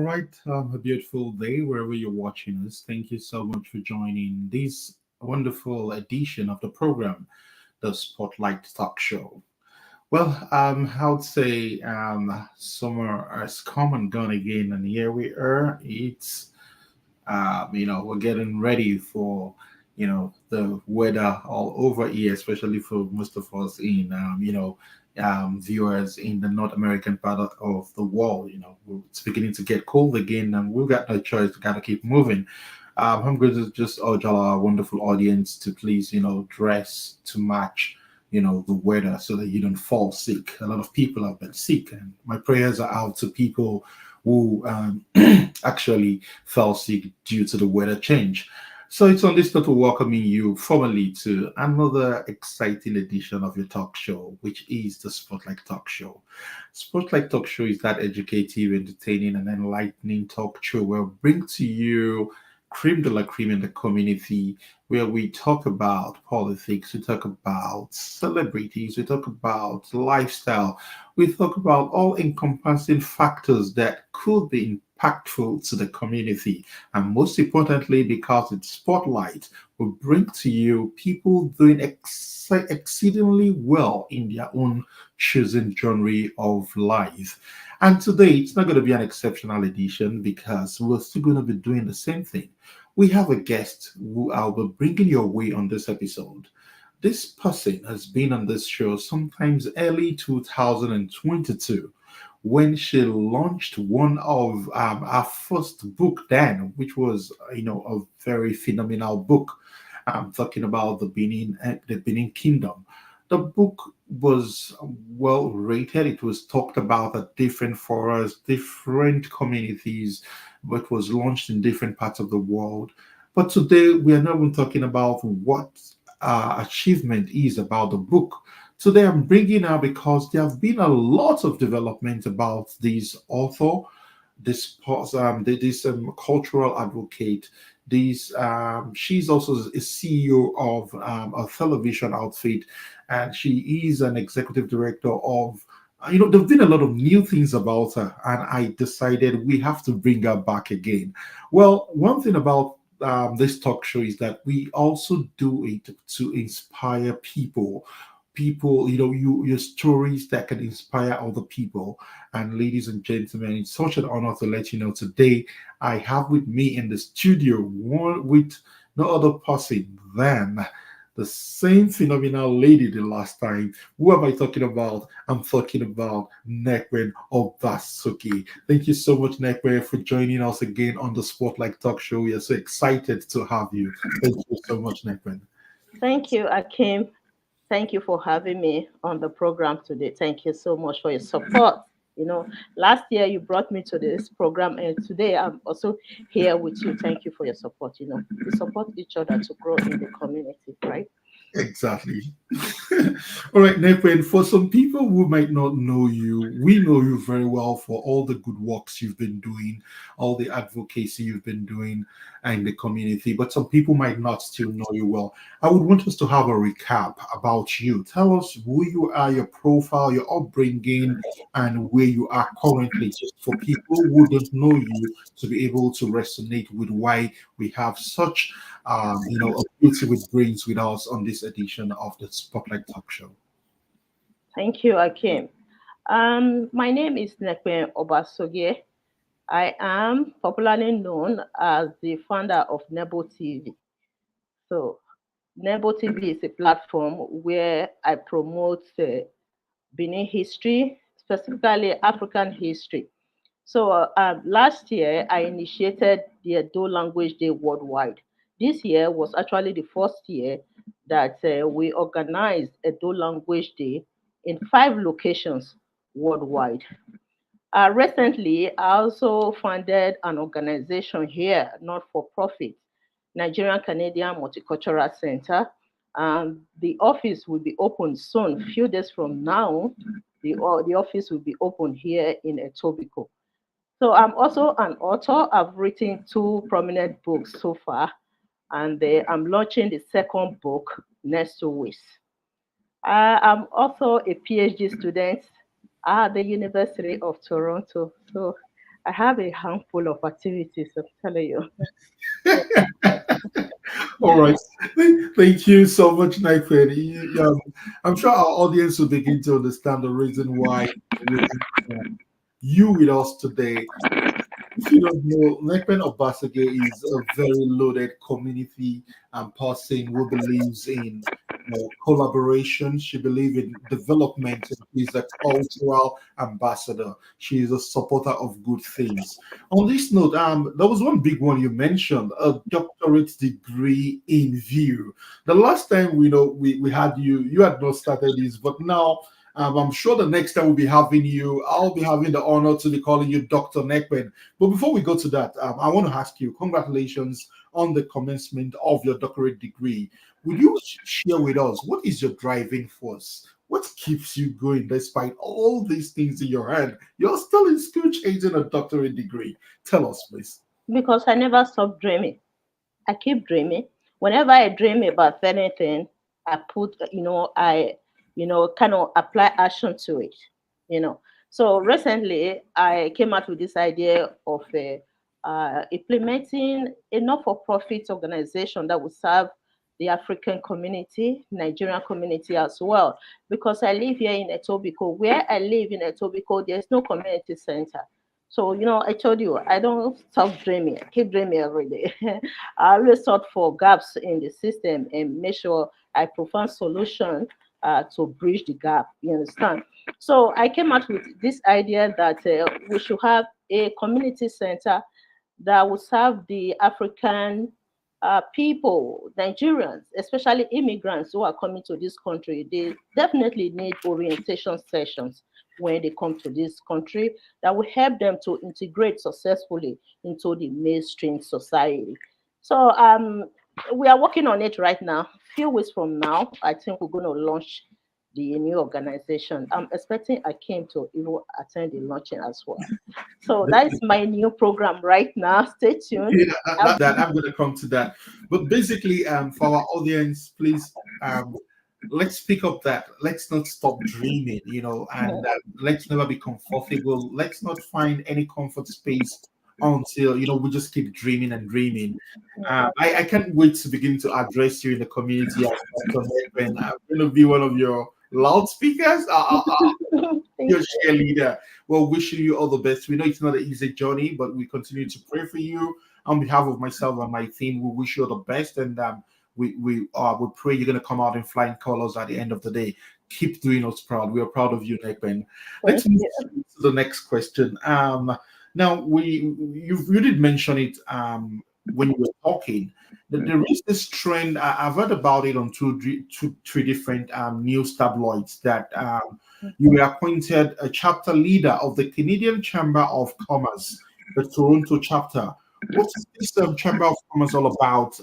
right, a beautiful day wherever you're watching us. Thank you so much for joining this wonderful edition of the program, the Spotlight Talk Show. Well, I would say summer has come and gone again, and here we are. We're getting ready for, the weather all over here, especially for most of us viewers in the North American part of the world. It's beginning to get cold again, and we've got no choice. We got to keep moving. I'm going to just urge all our wonderful audience to please, dress to match, the weather so that you don't fall sick. A lot of people have been sick, and my prayers are out to people who actually fell sick due to the weather change. So it's on this note welcoming you formally to another exciting edition of your talk show, which is the Spotlight Talk Show. Spotlight Talk Show is that educative, entertaining, and enlightening talk show where we bring to you cream de la cream in the community, where we talk about politics, we talk about celebrities, we talk about lifestyle, we talk about all encompassing factors that could be impactful to the community. And most importantly, because it's Spotlight, we bring to you people doing exceedingly well in their own chosen genre of life. And today, it's not going to be an exceptional edition because we're still going to be doing the same thing. We have a guest who I'll be bringing your way on this episode. This person has been on this show sometimes early 2022 when she launched one of our first book then, which was, a very phenomenal book. I'm talking about the Benin Kingdom. The book was well rated. It was talked about at different forums, different communities, but was launched in different parts of the world. But today we are not even talking about what achievement is about the book. Today I'm bringing her because there have been a lot of development about this author, this cultural advocate. She's also a CEO of a television outfit, and she is an executive director of. There've been a lot of new things about her, and I decided we have to bring her back again. Well, one thing about this talk show is that we also do it to inspire people. People, your stories that can inspire other people. And ladies and gentlemen, it's such an honor to let you know today I have with me in the studio one with no other person than the same phenomenal lady the last time. Who am I talking about? I'm talking about NEKPEN OBASOGIE. Thank you so much, NEKPEN, for joining us again on the Spotlight Talk Show. We are so excited to have you. Thank you so much, NEKPEN. Thank you, Akim. Thank you for having me on the program today. Thank you so much for your support. Last year you brought me to this program, and today I'm also here with you. Thank you for your support. We support each other to grow in the community, right? Exactly. All right, Nepen, for some people who might not know you, we know you very well for all the good works you've been doing, all the advocacy you've been doing in the community, but some people might not still know you well. I would want us to have a recap about you. Tell us who you are, your profile, your upbringing, and where you are currently, just for people who don't know you to be able to resonate with why we have such a beauty with brains with us on this edition of the Spotlight Talk Show. Thank you, Akim. My name is Nekpen Obasogie. I am popularly known as the founder of Nebo TV. So, Nebo TV is a platform where I promote Benin history, specifically African history. So last year, I initiated the Edo Language Day worldwide. This year was actually the first year that we organized Edo Language Day in 5 locations worldwide. Recently, I also founded an organization here, not for profit, Nigerian Canadian Multicultural Center. The office will be open soon, few days from now. The office will be open here in Etobicoke. So I'm also an author. I've written 2 prominent books so far, and I'm launching the second book next 2 weeks. I'm also a PhD student at the University of Toronto. So I have a handful of activities, I'm telling you. All right. Thank you so much, Nightfed. I'm sure our audience will begin to understand the reason why we have you with us today. If you don't know, Nekpen Obasage is a very loaded community person who believes in collaboration. She believes in development. And she's a cultural ambassador. She is a supporter of good things. On this note, there was one big one you mentioned, a doctorate degree in view. The last time we had you, you had not started this, but now I'm sure the next time we'll be having you, I'll be having the honor to be calling you Dr. Nekpen. But before we go to that, I want to ask you, congratulations on the commencement of your doctorate degree. Would you share with us what is your driving force? What keeps you going despite all these things in your hand? You're still in school chasing a doctorate degree. Tell us, please. Because I never stop dreaming. I keep dreaming. Whenever I dream about anything, I put, kind of apply action to it, you know. So recently, I came out with this idea of implementing a not-for-profit organization that will serve the African community, Nigerian community as well. Because I live here in Etobicoke. Where I live in Etobicoke, there's no community center. So, I told you, I don't stop dreaming. I keep dreaming every day. I always sought for gaps in the system and make sure I provide solution to bridge the gap. You understand? So I came out with this idea that we should have a community center that will serve the African people, Nigerians, especially immigrants who are coming to this country. They definitely need orientation sessions when they come to this country that will help them to integrate successfully into the mainstream society. So we are working on it right now. A few weeks from now, I think we're going to launch the new organization. I'm expecting Akim to attend the launching as well. So that's my new program right now. Stay tuned. Yeah, I'm going to come to that. But basically, for our audience, please, let's pick up that. Let's not stop dreaming, and let's never be comfortable. Let's not find any comfort space until, we just keep dreaming and dreaming. I can't wait to begin to address you in the community as Dr. Megben. I'm going to be one of your loudspeakers. Thank Your you. cheerleader. Well, wishing you all the best. We know it's not an easy journey, but we continue to pray for you. On behalf of myself and my team, we wish you all the best, and we pray you're gonna come out in flying colors at the end of the day. Keep doing us proud. We are proud of you, Nekben. Let's Thank move you. to the next question. Now you did mention it when you were talking. That there is this trend. I've heard about it on three different news tabloids that you were appointed a chapter leader of the Canadian Chamber of Commerce, the Toronto chapter. What is this Chamber of Commerce all about?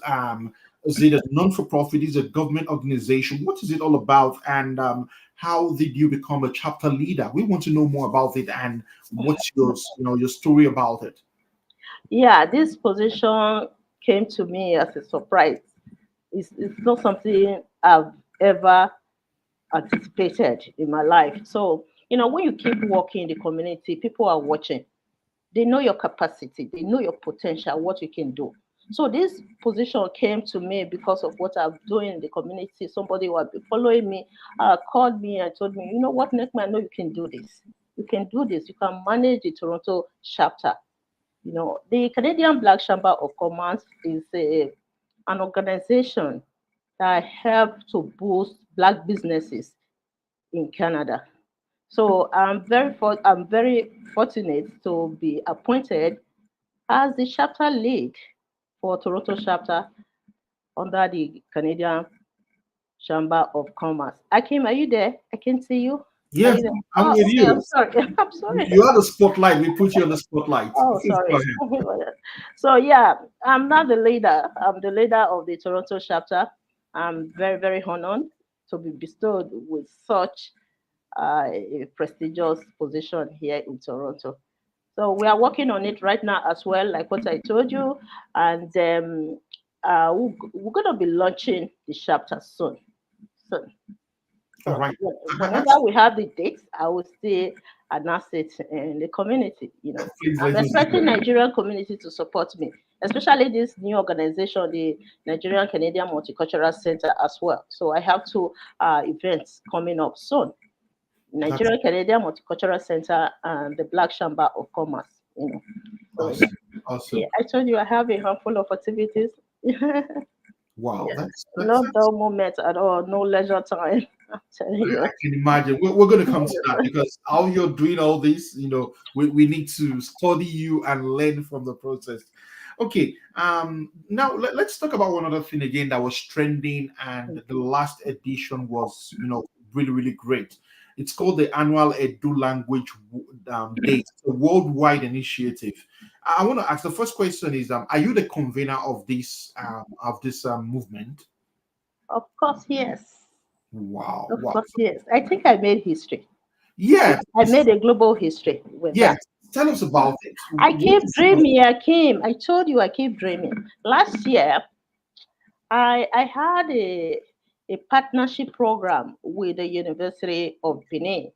Is it a non-for-profit? Is it a government organization? What is it all about? And how did you become a chapter leader? We want to know more about it and what's your story about it. Yeah, this position came to me as a surprise. It's not something I've ever anticipated in my life. So, when you keep working in the community, people are watching. They know your capacity, they know your potential, what you can do. So this position came to me because of what I'm doing in the community. Somebody who had been following me called me and told me, you know what, Nekma, I know you can do this. You can do this. You can manage the Toronto chapter. The Canadian Black Chamber of Commerce is an organization that helps to boost Black businesses in Canada. So I'm very fortunate to be appointed as the chapter lead for Toronto chapter under the Canadian Chamber of Commerce. Akim, are you there? I can see you. Are Yes, you there? I'm Oh, with okay. I'm you. sorry. I'm sorry. You are the spotlight. We put you on the spotlight. Oh, Please go sorry. ahead. So yeah, I'm not the leader. I'm the leader of the Toronto chapter. I'm very, very honored to be bestowed with such a prestigious position here in Toronto. So we are working on it right now as well, like what I told you, and we're going to be launching the chapter soon. Soon. All So right. whenever we have the dates, I will stay an asset in the community. Please I'm let us expecting Nigerian community to support me, especially this new organization, the Nigerian Canadian Multicultural Center as well. So I have two events coming up soon. That's Nigerian Canadian Multicultural Center and the Black Chamber of Commerce. So awesome. yeah, Awesome. I told you I have a handful of activities. Wow. Yeah, That's no dull moment at all, no leisure time. I'm telling I you. can imagine. We're going to come to that because how you're doing all this, we need to study you and learn from the process. Okay. Now let's talk about one other thing again that was trending, and the last edition was, really, really great. It's called the annual Edu Language Day. It's a worldwide initiative. I want to ask, the first question is, are you the convener of this movement? Of course, yes. Wow, Of wow. course, yes. I think I made history. I, Yeah, I made a global history with yeah. that. Tell us about it. I What keep is it? dreaming. I told you I keep dreaming. Last year, I had a partnership program with the University of Benin.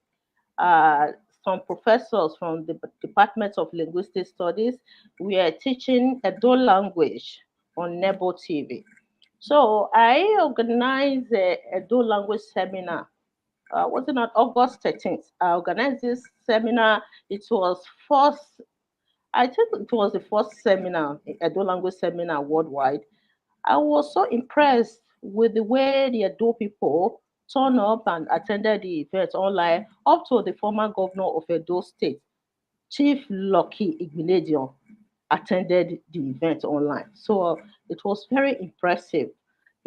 Uh, some professors from the Department of Linguistic Studies were teaching Edo language on Nebo TV. So I organized a Edo language seminar. Was it on August 13th? I organized this seminar. It was first, I think it was the first seminar, Edo language seminar worldwide. I was so impressed with the way the Edo people turned up and attended the event online, up to the former governor of Edo State, Chief Lucky Igbinedion, attended the event online. So it was very impressive.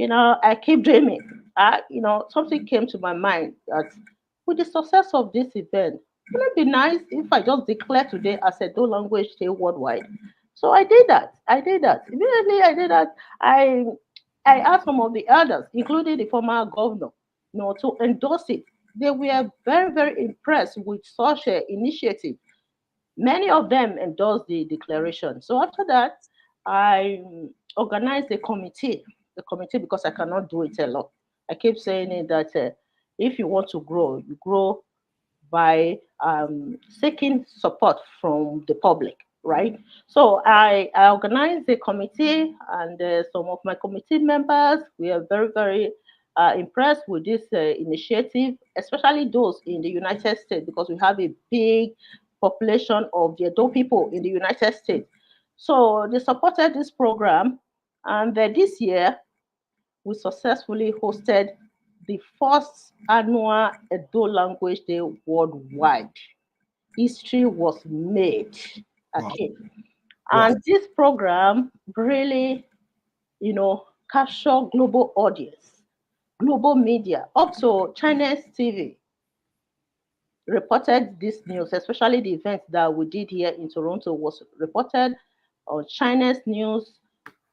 I keep dreaming. Something came to my mind that with the success of this event, wouldn't it be nice if I just declare today as a dual language day worldwide? So I did that. Immediately I did that. I asked some of the elders, including the former governor, to endorse it. They were very, very impressed with such an initiative. Many of them endorsed the declaration. So after that, I organized a committee because I cannot do it alone. I keep saying it that if you want to grow, you grow by seeking support from the public, right? So I organized a committee, and some of my committee members were very, very impressed with this initiative, especially those in the United States, because we have a big population of the adult people in the United States. So they supported this program, and this year we successfully hosted the first annual Edo Language Day worldwide. History was made. Wow, Okay. wow, And this program really, captured global audience, global media, up to China's TV reported this news, especially the event that we did here in Toronto was reported on China's news,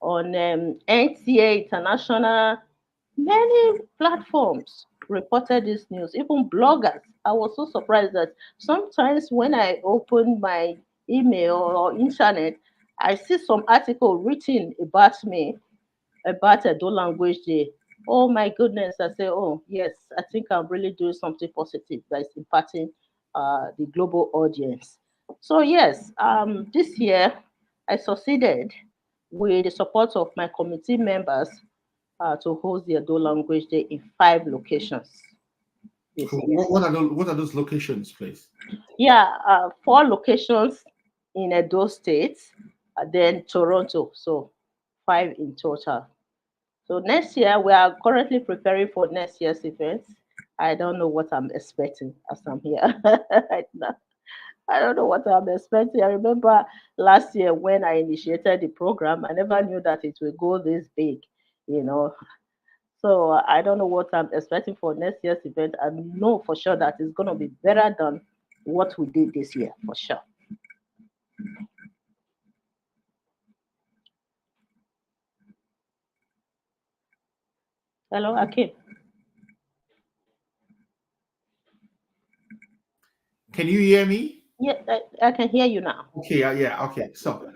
on NTA International. Many platforms reported this news, even bloggers. I was so surprised that sometimes when I open my email or internet, I see some article written about me, about a dual language day. Oh my goodness, I say, oh yes, I think I'm really doing something positive that is impacting the global audience. So yes, this year I succeeded with the support of my committee members to host the Edo Language Day in 5 locations this cool. year. What are those locations, please? Yeah, 4 locations in Edo State, then Toronto, so 5 in total. So next year, we are currently preparing for next year's events. I don't know what I'm expecting as I'm here right now. I don't know what I'm expecting. I remember last year when I initiated the program, I never knew that it would go this big, you know. So I don't know what I'm expecting for next year's event. I know for sure that it's going to be better than what we did this year, for sure. Hello, Akim. Can you hear me? Yeah, I can hear you now. Okay, yeah, okay. So,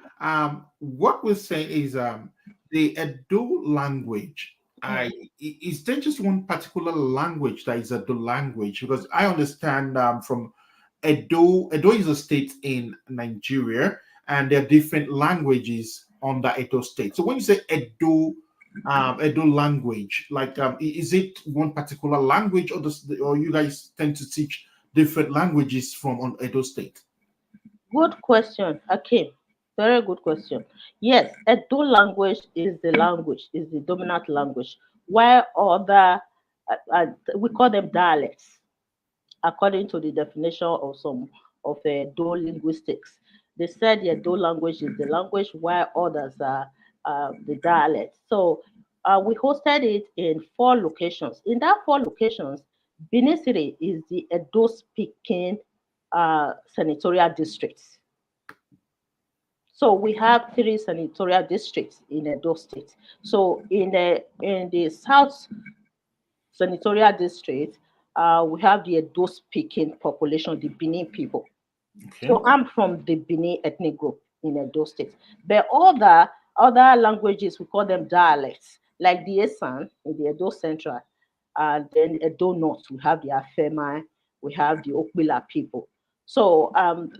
what we're saying is, the Edo language. I is there just one particular language that is a Edo language? Because I understand from Edo is a state in Nigeria, and there are different languages on the Edo state. So when you say Edo language, like is it one particular language, or you guys tend to teach different languages from on Edo state? Good question, Akim. Very good question. Yes, Edo language is the dominant language, while other we call them dialects according to the definition of some of Edo linguistics. They said the Edo language is the language, while others are the dialects. So we hosted it in 4 locations. In that 4 locations, Benin City is the Edo speaking senatorial districts. So we have 3 senatorial districts in Edo State. So in the South senatorial district, we have the Edo speaking population, the Benin people. Okay. So I'm from the Benin ethnic group in Edo State. But other languages, we call them dialects, like the Esan in the Edo Central, and then Edo North, we have the Afema, we have the Okbila people. So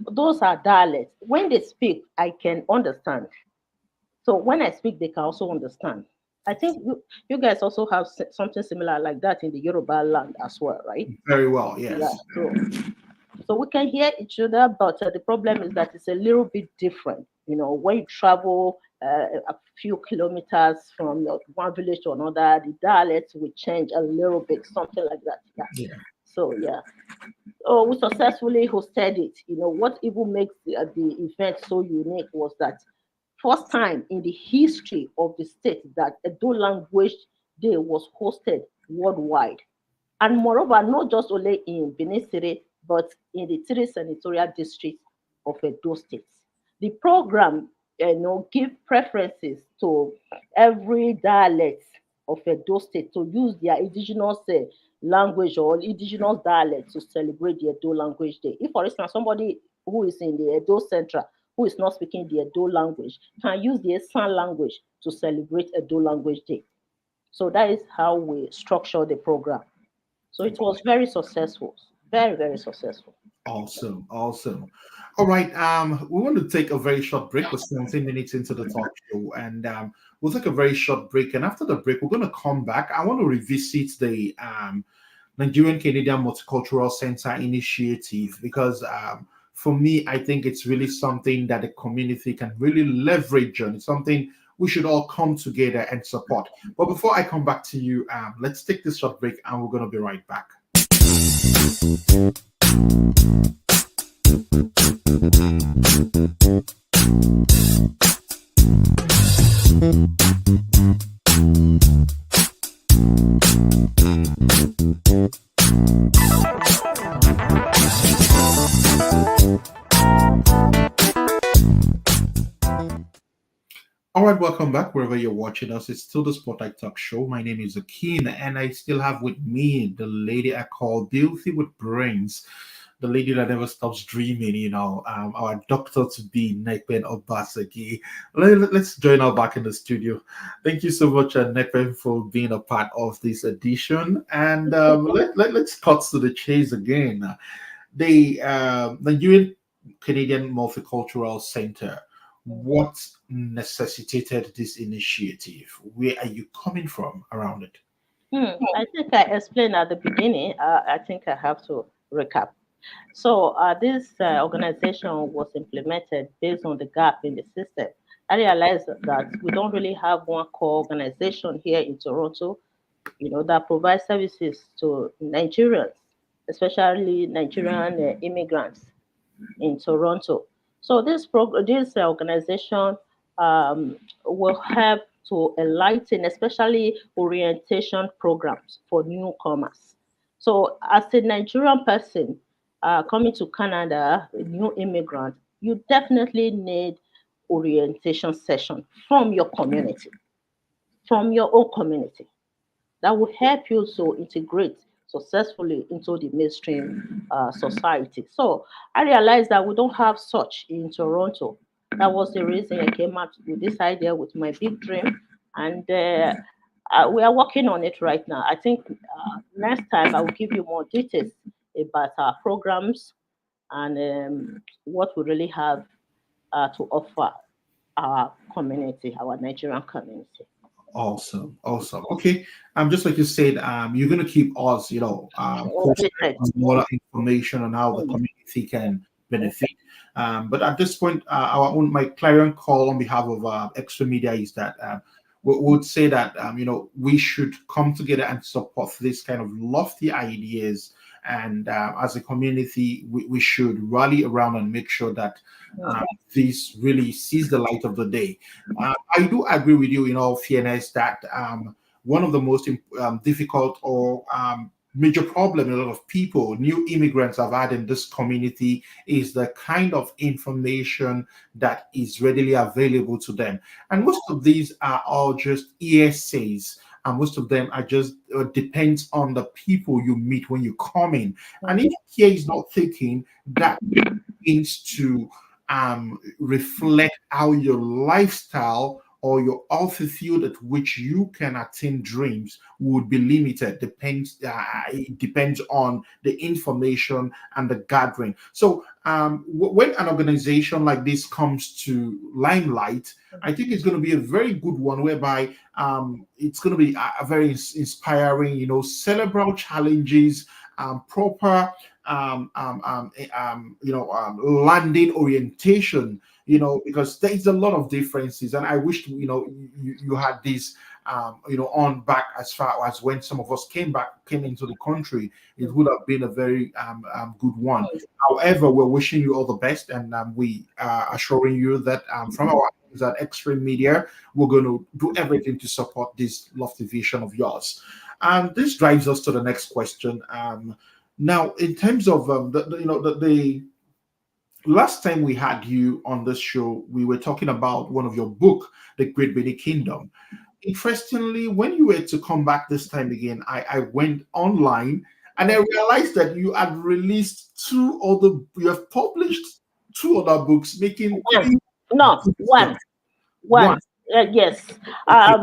those are dialects. When they speak, I can understand. So when I speak, they can also understand. I think you guys also have something similar like that in the Yoruba land as well, right? Very well, Yeah. yes. So we can hear each other, but the problem is that it's a little bit different. You know, when you travel a few kilometers from one village to another, the dialects will change a little bit, something like that. Yeah. Yeah. So yeah. Oh, we successfully hosted it. You know, what even makes the event so unique was that first time in the history of the state that Edo Language Day was hosted worldwide. And moreover, not just only in Benin City, but in the 3 senatorial districts of Edo State. The program, give preferences to every dialect of Edo State to use their indigenous language or indigenous dialect to celebrate the Edo Language Day. If, for instance, somebody who is in the Edo Central who is not speaking the Edo language can use the Esan language to celebrate Edo Language Day. So that is how we structure the program. So it was very successful, very, very successful. Awesome, awesome. All right, we want to take a very short break. We're 17 minutes into the talk show, and we'll take a very short break. And after the break, we're going to come back. I want to revisit the Nigerian Canadian Multicultural Center initiative because for me, I think it's really something that the community can really leverage on. It's something we should all come together and support. But before I come back to you, let's take this short break, and we're going to be right back. All right, welcome back wherever you're watching us. It's still the Spotlight Talk Show. My name is Akin, and I still have with me the lady I call Beauty with Brains, the lady that never stops dreaming, our doctor to be, NEKPEN Obasagi. Let's join her back in the studio. Thank you so much, NEKPEN, for being a part of this edition. And let's cut to the chase again. The Nigerian Canadian Multicultural Center, what necessitated this initiative? Where are you coming from around it? I think I explained at the beginning. I think I have to recap. So this organization was implemented based on the gap in the system. I realized that we don't really have one core organization here in Toronto, that provides services to Nigerians, especially Nigerian immigrants in Toronto. So this organization will help to enlighten, especially orientation programs for newcomers. So as a Nigerian person coming to Canada, a new immigrant, you definitely need orientation session from your own community that will help you to integrate successfully into the mainstream society. So I realized that we don't have such in Toronto. That was the reason I came up with this idea with my big dream. And We are working on it right now. I think next time I will give you more details about our programs and what we really have to offer our community, our Nigerian community. Awesome, awesome. Okay, just like you said, you're gonna keep us, posted Updated. on more information on how the Mm, community can mm, benefit. But at this point, my clarion call on behalf of Extra Media is that we would say that we should come together and support this kind of lofty ideas, and as a community, we should rally around and make sure that mm, this really sees the light of the day. I do agree with you in all fairness that one of the most difficult or major problem a lot of people, new immigrants have had in this community is the kind of information that is readily available to them. And most of these are all just hearsays. And most of them are just depends on the people you meet when you come in. And mm, if care is not taken, that means to reflect how your lifestyle or your altitude at which you can attain dreams would be limited. It depends on the information and the gathering. So when an organization like this comes to limelight, I think it's going to be a very good one whereby it's going to be a very inspiring, cerebral challenges, proper landing orientation, because there is a lot of differences. And I wish, you had this, on back as far as when some of us came into the country, it mm, would have been a very good one. mm. However, we're wishing you all the best, and we are assuring you that from our ends at Extreme Media, we're going to do everything to support this lofty vision of yours. And this drives us to the next question. Now, in terms of the last time we had you on this show, we were talking about one of your book, The Great Benin Kingdom. Interestingly, when you were to come back this time again, I went online and I realized that you have published two other books, making One, three no, books now. one, One. one. Yes. Okay.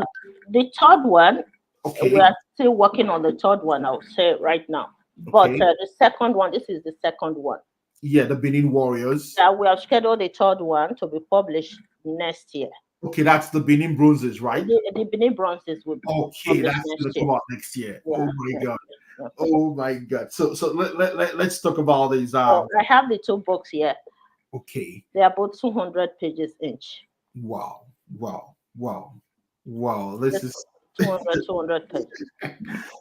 The third one, we Okay. are still working on the third one. I'll say right now. But Okay. the second one, this is the second one. Yeah, the Benin Warriors. We have scheduled the third one to be published next year. Okay, that's the Benin Bronzes, right? The Benin Bronzes will be Okay, published that's gonna next year. come out next year. Yeah, Oh my yeah, god. yeah. Oh my god. So let's talk about these. So I have the two books here. Okay. They are both 200 pages each. Wow. Wow. Wow. Wow. This Yes, is 200 pages.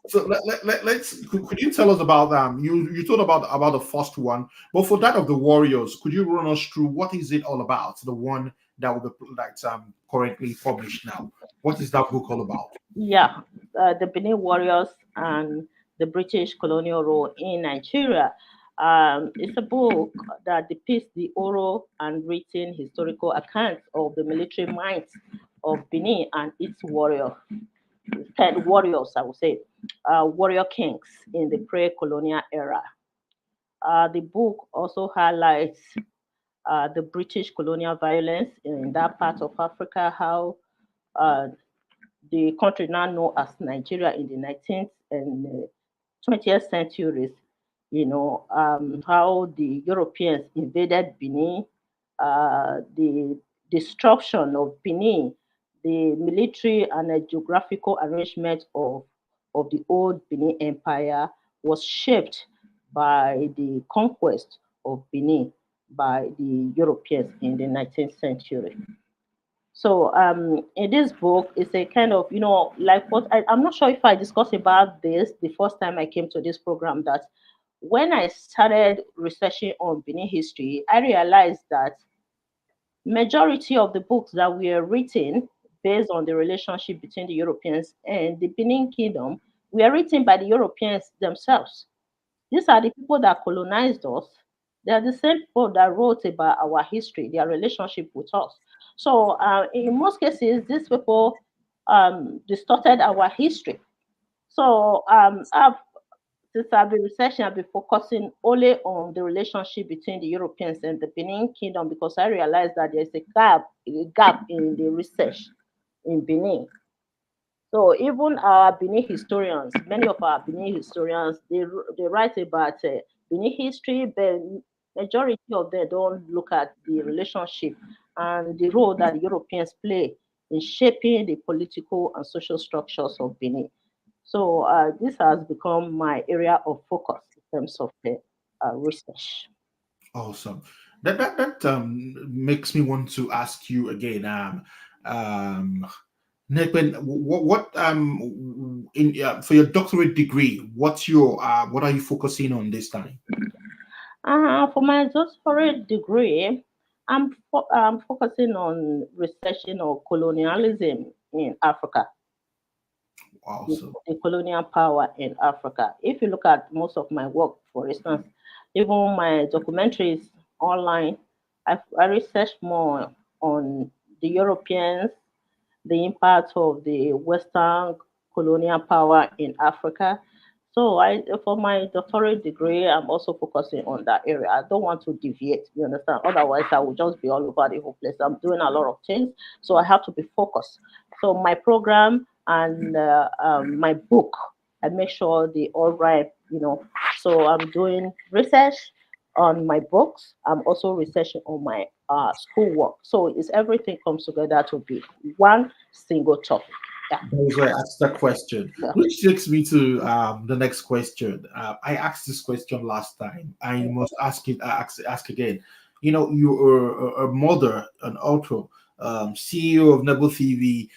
so let's could you tell us about you told about the first one, but for that of the Warriors, could you run us through what is it all about? The one that will be that's currently published now. What is that book all about? Yeah, the Benin Warriors and the British colonial rule in Nigeria. It's a book that depicts the oral and written historical accounts of the military might of Benin and its warriors, I would say, warrior kings in the pre-colonial era. The book also highlights the British colonial violence in that part of Africa, how uh, the country now known as Nigeria in the 19th and 20th centuries, how the Europeans invaded Benin, the destruction of Benin, the military and geographical arrangement of the old Benin Empire was shaped by the conquest of Benin by the Europeans in the 19th century. So in this book, it's a kind of, like what I'm not sure if I discussed about this the first time I came to this program, that when I started researching on Benin history, I realized that majority of the books that were written based on the relationship between the Europeans and the Benin Kingdom were written by the Europeans themselves. These are the people that colonized us. They are the same people that wrote about our history, their relationship with us. So, in most cases, these people distorted our history. So, since I've been researching, I've been focusing only on the relationship between the Europeans and the Benin Kingdom because I realized that there's a gap in the research in Benin. So even our Benin historians, many of our Benin historians, they write about Benin history, but majority of them don't look at the relationship and the role that the Europeans play in shaping the political and social structures of Benin. So this has become my area of focus in terms of the research. Awesome. That makes me want to ask you again. Um, NEKPEN, in for your doctorate degree, what are you focusing on this time? For my doctorate degree, I'm focusing on researching on colonialism in Africa, Awesome. the colonial power in Africa. If you look at most of my work, for instance, even my documentaries online, I research more on the Europeans, the impact of the Western colonial power in Africa. So for my doctorate degree, I'm also focusing on that area. I don't want to deviate, you understand? Otherwise, I will just be all over the whole place. I'm doing a lot of things, so I have to be focused. So my program and my book, I make sure they all right, So I'm doing research on my books. I'm also researching on my schoolwork. So it's everything comes together to be one single topic. Yeah. That was why I asked that question, Yeah. which takes me to the next question. I asked this question last time. I must ask it. Ask again. You know, you are a mother, an author, CEO of Nebo TV.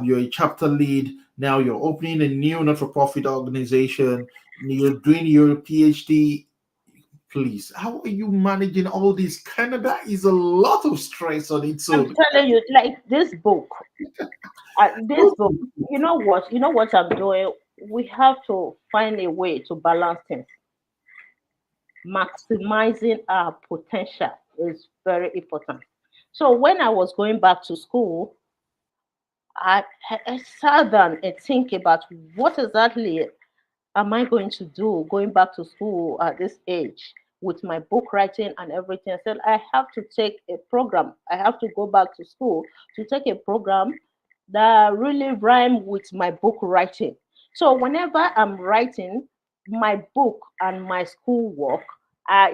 You're a chapter lead. Now you're opening a new not-for-profit organization. You're doing your PhD. Please, how are you managing all this? Canada is a lot of stress on its I'm own. telling you, like this book, you know what I'm doing? We have to find a way to balance things. Maximizing our potential is very important. So when I was going back to school, I sat down and think about what exactly am I going to do going back to school at this age with my book writing and everything? I said, I have to take a program. I have to go back to school to take a program that really rhyme with my book writing. So whenever I'm writing, my book and my schoolwork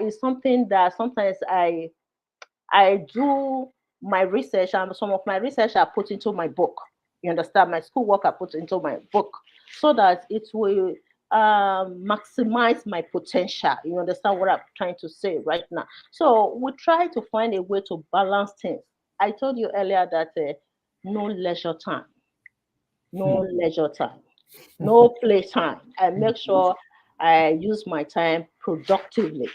is something that sometimes I do my research, and some of my research I put into my book. You understand? My schoolwork I put into my book so that it will maximize my potential. You understand what I'm trying to say right now? So we try to find a way to balance things. I told you earlier that no leisure time, no leisure time, no playtime. I make sure I use my time productively.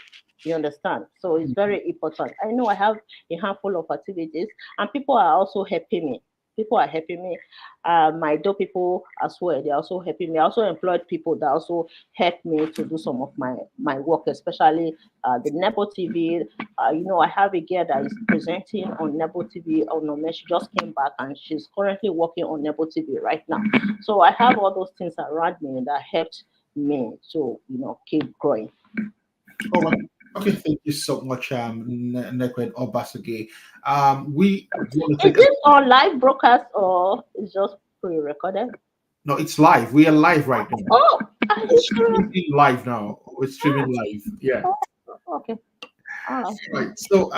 You understand? So it's very important. I know I have a handful of activities, and people are also helping me. People are helping me. My door people as well. They're also helping me. I also employed people that also help me to do some of my work, especially the Nebo TV. I have a girl that is presenting on Nebo TV. Oh no, she just came back and she's currently working on Nebo TV right now. So I have all those things around me that helped me to keep growing. All right. Okay, thank you so much, Nekwen Obasage. We want to Is take a this on live broadcast or is just pre-recorded? no, it's live. We are live right now. Oh, are We're you serious? streaming live now. We're streaming live. Yeah. Oh, okay. All right. Right. So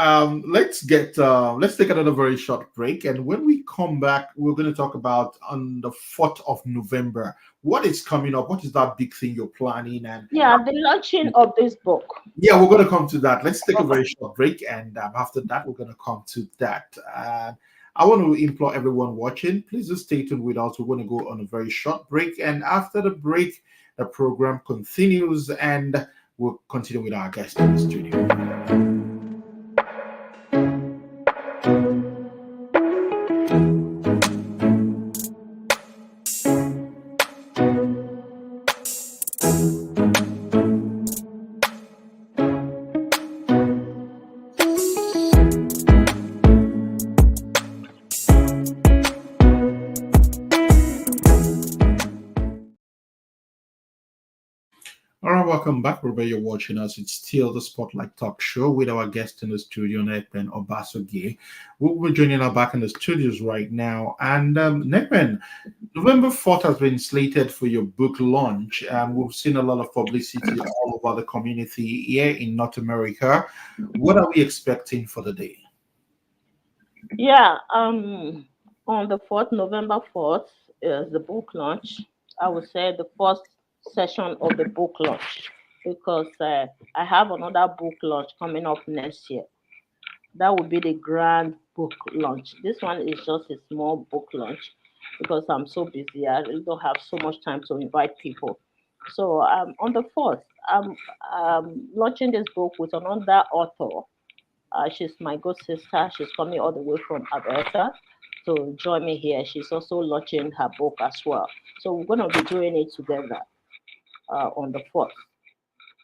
let's take another very short break, and when we come back, we're going to talk about on the 4th of November what is coming up. What is that big thing you're planning? And Yeah, the launching of this book. yeah, we're going to come to that. Let's take a Okay. very short break, and after that, we're going to come to that. I want to implore everyone watching, please just stay tuned with us. We're going to go on a very short break, and after the break, the program continues, and we'll continue with our guest in the studio. All right, welcome back wherever you're watching us. It's still the Spotlight Talk Show with our guest in the studio, NEKPEN OBASOGIE. We're joining her back in the studios right now. And NEKPEN, November 4th has been slated for your book launch. We've seen a lot of publicity all over the community here in North America. What are we expecting for the day? Yeah, on the 4th, November 4th, is the book launch. I would say the first session of the book launch because I have another book launch coming up next year. That would be the grand book launch. This one is just a small book launch because I'm so busy. I really don't have so much time to invite people. So on the 4th, I'm launching this book with another author. She's my good sister. She's coming all the way from Alberta to join me here. She's also launching her book as well. So we're going to be doing it together on the 4th,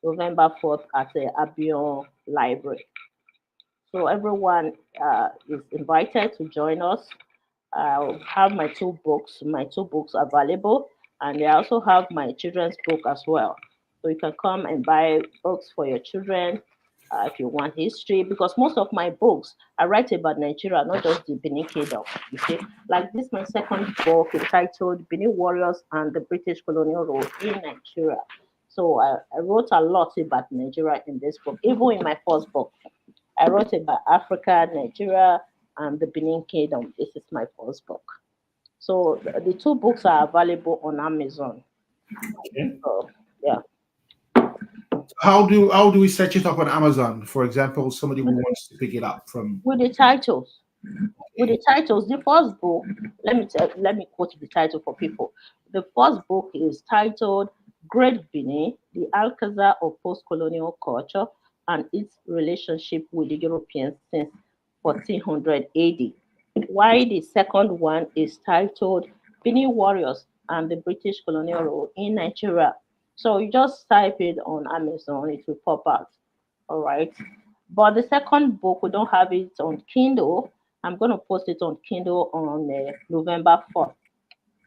November 4th at the Abion Library. So everyone is invited to join us. I have my two books available, and I also have my children's book as well. So you can come and buy books for your children if you want history, because most of my books I write about Nigeria, not just the Benin Kingdom. You see, like this, my second book is titled "Benin Warriors and the British Colonial Rule in Nigeria." So I wrote a lot about Nigeria in this book, even in my first book. I wrote about Africa, Nigeria, and the Benin Kingdom. This is my first book. So the two books are available on Amazon. Okay. So yeah, How do we set it up on Amazon? For example, somebody who with, wants to pick it up from. with the titles, Okay. the first book. Let me quote the title for people. The first book is titled "Great Benin: The Alcazar of Post-Colonial Culture and its Relationship with the Europeans since 1400 AD." While the second one is titled "Benin Warriors and the British Colonial Rule in Nigeria." So you just type it on Amazon, it will pop out. All right. But the second book, we don't have it on Kindle. I'm going to post it on Kindle on November 4th.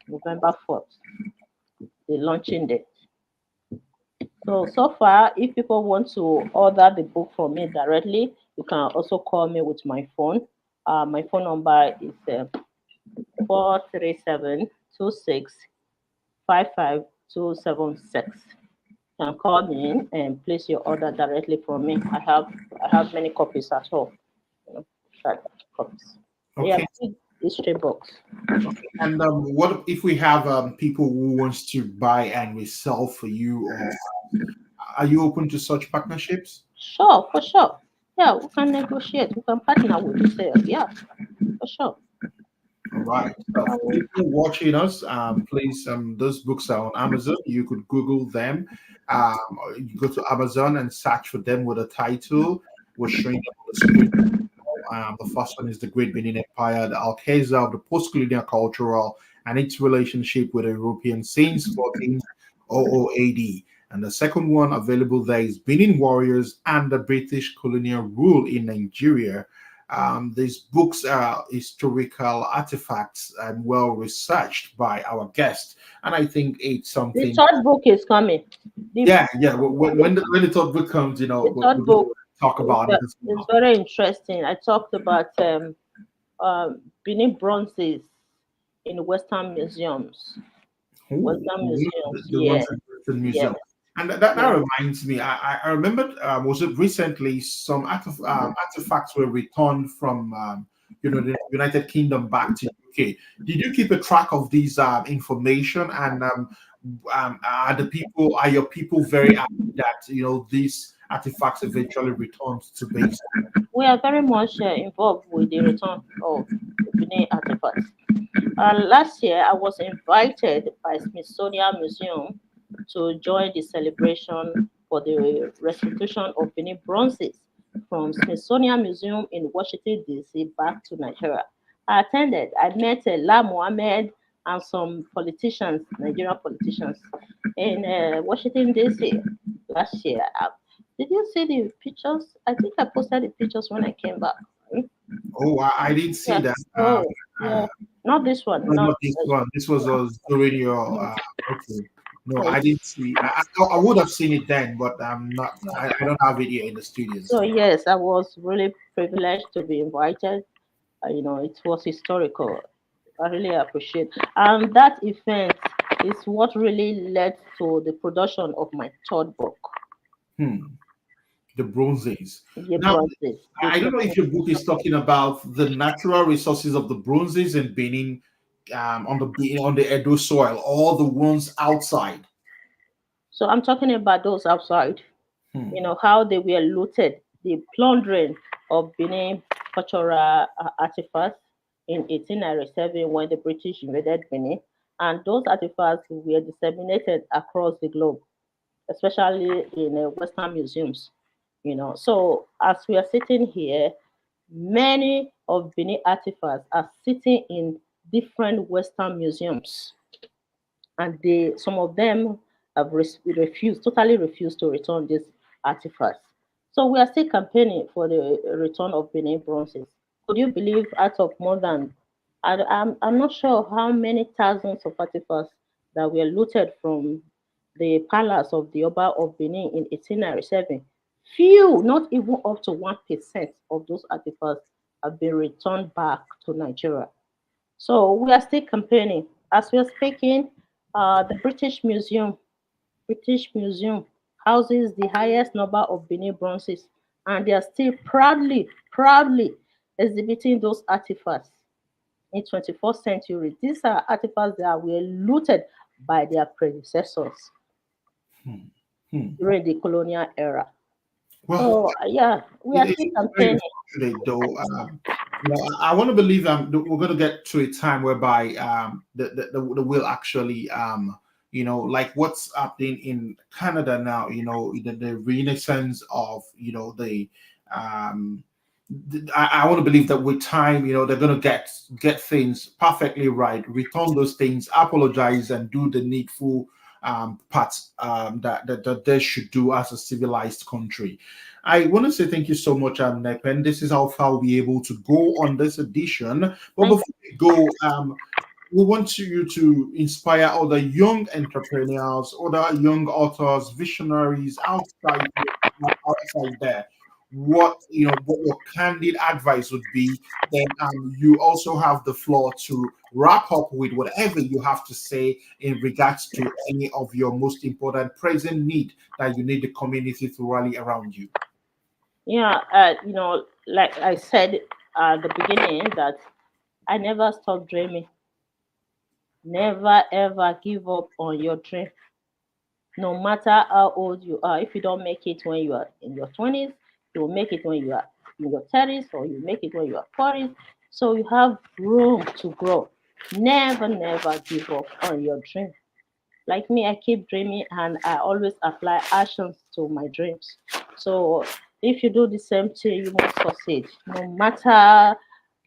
November 4th, the launching date. So far, if people want to order the book from me directly, you can also call me with my phone. My phone number is 437 You can call me and place your order directly from me. I have many copies at home. You know, like copies. They are Okay. big history books. And what if we have people who wants to buy and resell for you, or are you open to such partnerships? Sure, for sure. Yeah, we can negotiate. We can partner with the sales. Yeah, for sure. All right. So I for will. people watching us, please, those books are on Amazon. You could Google them. Or you go to Amazon and search for them with a title. We're showing them on the screen. The first one is the Great Benin Empire, the Alcazar of the post-colonial cultural and its relationship with the European since 1400 AD. And the second one available there is Benin Warriors and the British colonial rule in Nigeria. These books are historical artifacts and well researched by our guest. And I think it's The something. third book is coming. The, Yeah, yeah. When the third book comes, the we're third going to book talk about it as is well. very interesting. I talked about Benin bronzes in Western museums. Oh, Western museums, the ones yes, at the yes, museum. And that yes. reminds me, I remember, was it recently some artifacts were returned from, the United Kingdom back to UK. Did you keep a track of these information? And are your people very happy that, these artifacts eventually returned to base? We are very much involved with the return of the Benin artifacts. Last year, I was invited by Smithsonian Museum to join the celebration for the restitution of Benin bronzes from Smithsonian Museum in Washington, D.C. back to Nigeria. I attended. I met La Mohammed and some politicians, Nigerian politicians, in Washington, D.C. last year. Did you see the pictures? I think I posted the pictures when I came back. Right? Oh, I didn't see Yeah. that. Oh, Uh, yeah. Not this one. no, Not not this one. This was during your. Okay. No, I It's, didn't see. I would have seen it then, but I'm not. I don't have it here in the so studios. yes, I was really privileged to be invited. It was historical. I really appreciate. And that event is what really led to the production of my third book, Hmm. The Bronzes. The Now, Bronzes, the I don't know if community your book is support. talking about the natural resources of the Bronzes in Benin, on the Edo soil, or the ones outside. So I'm talking about those outside, Hmm. how they were looted, the plundering of Benin cultural artifacts in 1897 when the British invaded Benin. And those artifacts were disseminated across the globe, especially in Western museums. So as we are sitting here, many of Benin artifacts are sitting in different Western museums, and some of them have totally refused to return these artifacts. So we are still campaigning for the return of Benin bronzes. Could you believe out of more than, I'm not sure how many thousands of artifacts that were looted from the palace of the Oba of Benin in 1897. Few, not even up to 1% of those artifacts have been returned back to Nigeria. So we are still campaigning. As we are speaking, the British Museum houses the highest number of Benin bronzes, and they are still proudly exhibiting those artifacts in 21st century. These are artifacts that were looted by their predecessors Hmm. Hmm. during the colonial era. Well, So yeah, we are it still is very campaigning. unfortunate, though. I want to believe we're going to get to a time whereby the will actually like what's happening in Canada now. The renaissance of the um I want to believe that with time, they're going to get things perfectly right, return those things, apologize, and do the needful parts that they should do as a civilized country. I want to say thank you so much, NEKPEN. This is how far we'll be able to go on this edition. But Thank before we go, we want you to inspire other young entrepreneurs, other young authors, visionaries outside there. What your candid advice would be. Then you also have the floor to wrap up with whatever you have to say in regards to any of your most important present need that you need the community to rally around you. Yeah, like I said at the beginning, that I never stop dreaming. Never ever give up on your dream. No matter how old you are, if you don't make it when you are in your 20s, you will make it when you are in your 30s, or you make it when you are 40s. So you have room to grow. Never give up on your dream. Like me, I keep dreaming and I always apply actions to my dreams. So if you do the same thing, you must succeed. No matter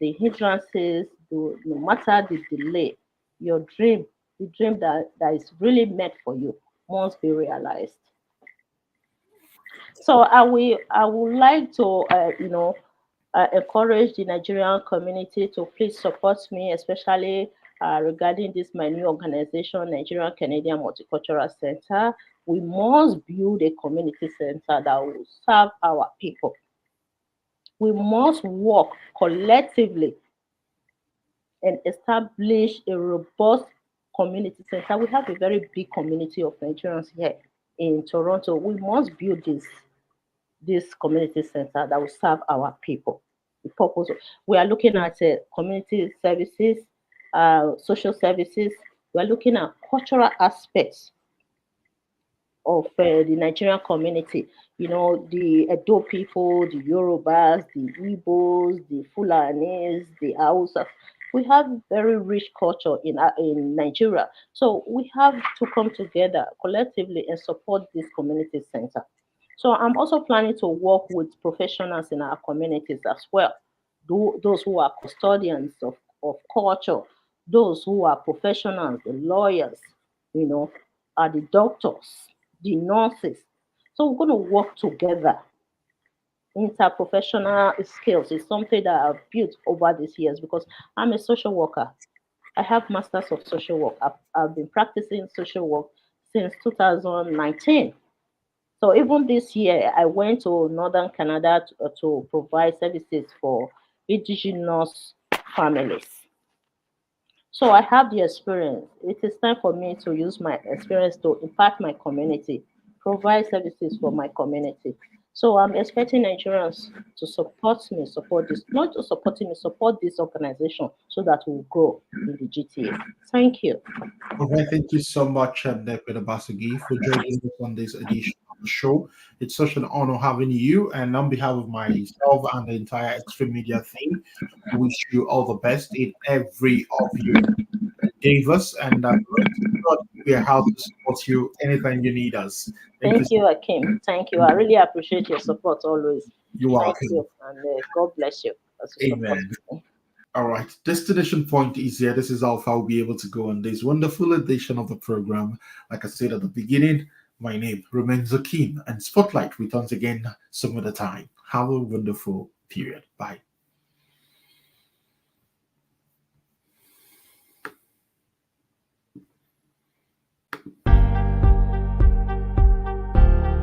the hindrances, no matter the delay, your dream, the dream that is really meant for you, must be realized. So I would like to encourage the Nigerian community to please support me, especially regarding this my new organization, Nigerian Canadian Multicultural Center. We must build a community center that will serve our people. We must work collectively and establish a robust community center. We have a very big community of Nigerians here in Toronto. We must build this community center that will serve our people. The purpose we are looking at community services, social services. We are looking at cultural aspects of the Nigerian community. The Edo people, the Yorubas, the Igbos, the Fulanis, the Hausas. We have very rich culture in Nigeria. So we have to come together collectively and support this community center. So I'm also planning to work with professionals in our communities as well. Those who are custodians of culture, those who are professionals, the lawyers, you know, are the doctors, the nurses. So we're going to work together. Interprofessional skills is something that I've built over these years because I'm a social worker. I have masters of social work. I've been practicing social work since 2019. So even this year, I went to Northern Canada to provide services for indigenous families. So I have the experience. It is time for me to use my experience to impact my community, provide services for my community. So I'm expecting Nigerians to support me, support this, not to support me, support this organization so that we'll grow in the GTA. Thank you. All right, thank you so much, Nekpen Obasagi, for joining us on this edition of the show. It's such an honor having you, and on behalf of myself and the entire Extreme Media team, we wish you all the best in every of your endeavors, and rest assured we are how to support you anytime you need us. Thank you Thank so you, Akim. Thank you. I really appreciate your support always. much. You are Thank welcome. you, and God bless you as you support Amen. me. All right, destination point is here. This is how far we'll be able to go on this wonderful edition of the program. Like I said at the beginning, my name remains Akeem, and Spotlight returns again some other time. Have a wonderful period. Bye.